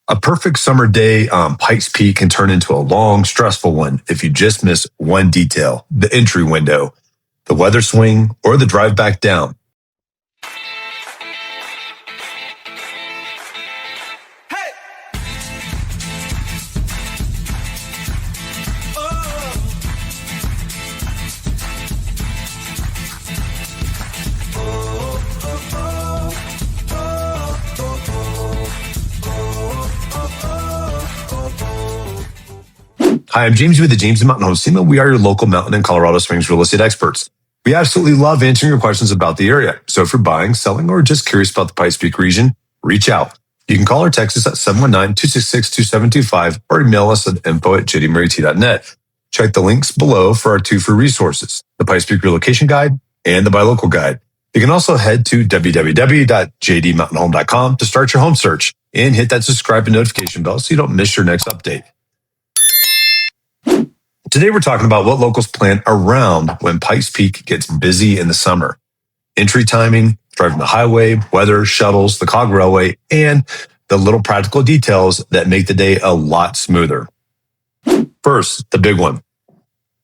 A perfect summer day on Pikes Peak can turn into a long, stressful one if you just miss one detail, the entry window, the weather swing, or the drive back down. Hi, I'm James with the James Mountain Home Team, and we are your local mountain and Colorado Springs real estate experts. We absolutely love answering your questions about the area. So if you're buying, selling, or just curious about the Pikes Peak region, reach out. You can call or text us at 719-266-2725 or email us at info@jdmurrayt.net. Check the links below for our two free resources, the Pikes Peak Relocation Guide and the Buy Local Guide. You can also head to www.jdmountainhome.com to start your home search and hit that subscribe and notification bell so you don't miss your next update. Today, we're talking about what locals plan around when Pikes Peak gets busy in the summer. Entry timing, driving the highway, weather, shuttles, the Cog Railway, and the little practical details that make the day a lot smoother. First, the big one.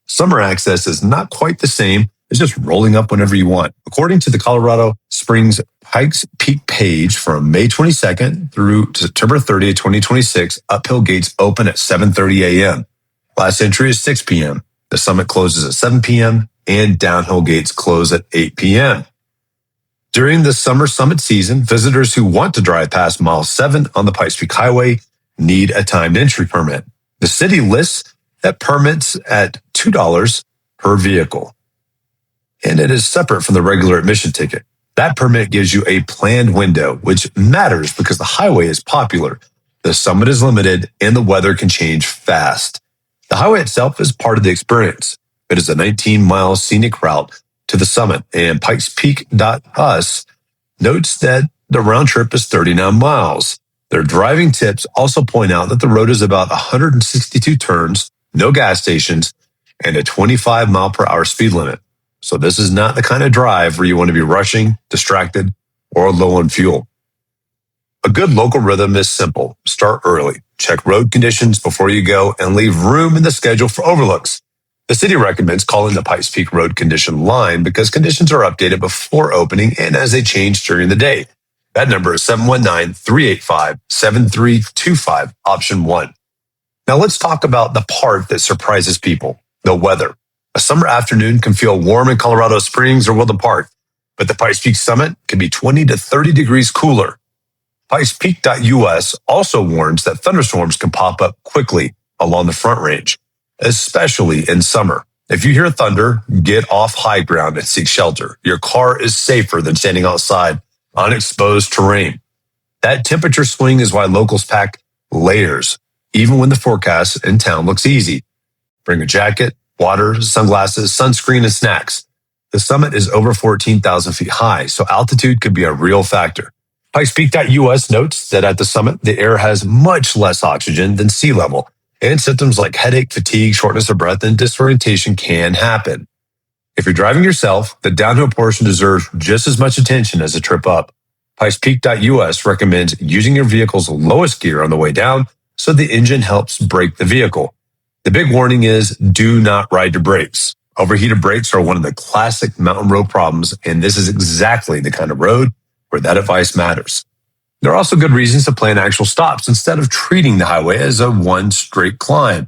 Summer access is not quite the same as just rolling up whenever you want. According to the Colorado Springs Pikes Peak page, from May 22nd through September 30th, 2026, uphill gates open at 7:30 a.m. Last entry is 6 p.m. The summit closes at 7 p.m. and downhill gates close at 8 p.m. During the summer summit season, visitors who want to drive past Mile 7 on the Pikes Peak Highway need a timed entry permit. The city lists that permits at $2 per vehicle, and it is separate from the regular admission ticket. That permit gives you a planned window, which matters because the highway is popular, the summit is limited, and the weather can change fast. The highway itself is part of the experience. It is a 19-mile scenic route to the summit, and pikespeak.us notes that the round trip is 39 miles. Their driving tips also point out that the road is about 162 turns, no gas stations, and a 25-mile-per-hour speed limit. So this is not the kind of drive where you want to be rushing, distracted, or low on fuel. A good local rhythm is simple. Start early. Check road conditions before you go and leave room in the schedule for overlooks. The city recommends calling the Pikes Peak Road Condition Line because conditions are updated before opening and as they change during the day. That number is 719-385-7325, option 1. Now let's talk about the part that surprises people, the weather. A summer afternoon can feel warm in Colorado Springs or Woodland Park, but the Pikes Peak summit can be 20 to 30 degrees cooler. Pikespeak.us also warns that thunderstorms can pop up quickly along the Front Range, especially in summer. If you hear thunder, get off high ground and seek shelter. Your car is safer than standing outside on exposed terrain. That temperature swing is why locals pack layers, even when the forecast in town looks easy. Bring a jacket, water, sunglasses, sunscreen, and snacks. The summit is over 14,000 feet high, so altitude could be a real factor. Pikespeak.us notes that at the summit, the air has much less oxygen than sea level, and symptoms like headache, fatigue, shortness of breath, and disorientation can happen. If you're driving yourself, the downhill portion deserves just as much attention as the trip up. Pikespeak.us recommends using your vehicle's lowest gear on the way down so the engine helps brake the vehicle. The big warning is do not ride your brakes. Overheated brakes are one of the classic mountain road problems, and this is exactly the kind of road where that advice matters. There are also good reasons to plan actual stops instead of treating the highway as a one straight climb.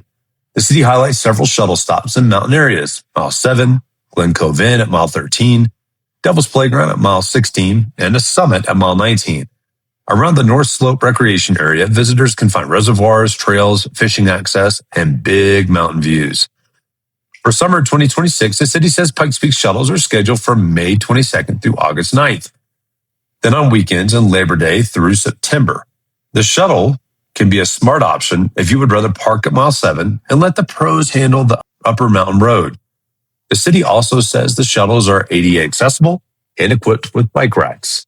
The city highlights several shuttle stops in mountain areas: Mile 7, Glen Cove Inn at Mile 13, Devil's Playground at Mile 16, and a summit at Mile 19. Around the North Slope Recreation Area, visitors can find reservoirs, trails, fishing access, and big mountain views. For summer 2026, the city says Pikes Peak shuttles are scheduled from May 22nd through August 9th. Then on weekends and Labor Day through September. The shuttle can be a smart option if you would rather park at Mile 7 and let the pros handle the upper mountain road. The city also says the shuttles are ADA accessible and equipped with bike racks.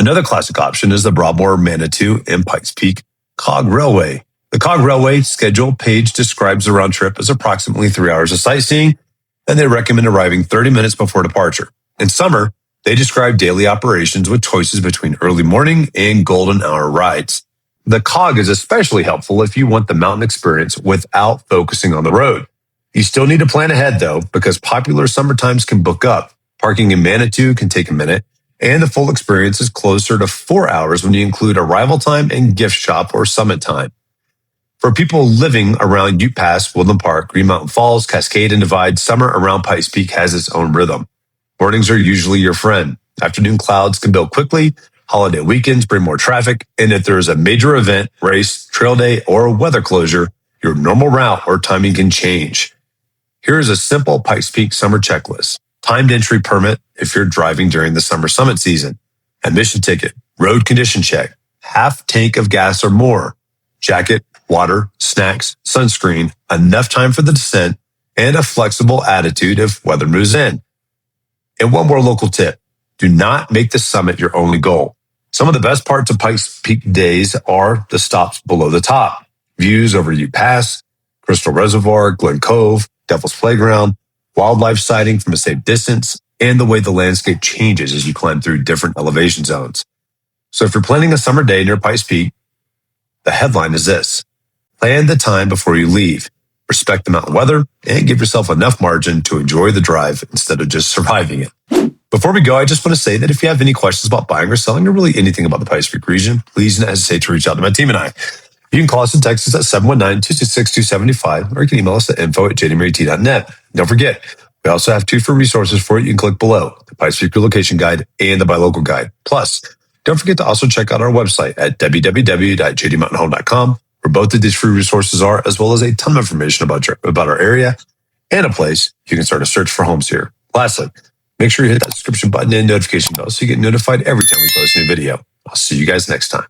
Another classic option is the Broadmoor, Manitou, and Pikes Peak Cog Railway. The Cog Railway schedule page describes the round trip as approximately 3 hours of sightseeing, and they recommend arriving 30 minutes before departure. In summer, they describe daily operations with choices between early morning and golden hour rides. The Cog is especially helpful if you want the mountain experience without focusing on the road. You still need to plan ahead though, because popular summer times can book up. Parking in Manitou can take a minute, and the full experience is closer to 4 hours when you include arrival time and gift shop or summit time. For people living around Ute Pass, Woodland Park, Green Mountain Falls, Cascade, and Divide, summer around Pikes Peak has its own rhythm. Mornings are usually your friend. Afternoon clouds can build quickly. Holiday weekends bring more traffic. And if there is a major event, race, trail day, or weather closure, your normal route or timing can change. Here is a simple Pikes Peak summer checklist. Timed entry permit if you're driving during the summer summit season. Admission ticket. Road condition check. Half tank of gas or more. Jacket, water, snacks, sunscreen, enough time for the descent, and a flexible attitude if weather moves in. And one more local tip. Do not make the summit your only goal. Some of the best parts of Pikes Peak days are the stops below the top. Views over Ute Pass, Crystal Reservoir, Glen Cove, Devil's Playground, wildlife sighting from a safe distance, and the way the landscape changes as you climb through different elevation zones. So if you're planning a summer day near Pikes Peak, the headline is this: plan the time before you leave, respect the mountain weather, and give yourself enough margin to enjoy the drive instead of just surviving it. Before we go, I just want to say that if you have any questions about buying or selling or really anything about the Pikes Peak region, please don't hesitate to reach out to my team and I. You can call us and text us at 719-266-275, or you can email us at info@jdmaryt.net. Don't forget, we also have 2 free resources for you. You can click below: the Pikes Peak Relocation Guide and the Buy Local Guide. Plus, don't forget to also check out our website at www.jdmountainhome.com, where both of these free resources are, as well as a ton of information about our area and a place you can start a search for homes here. Lastly, make sure you hit that subscription button and notification bell so you get notified every time we post a new video. I'll see you guys next time.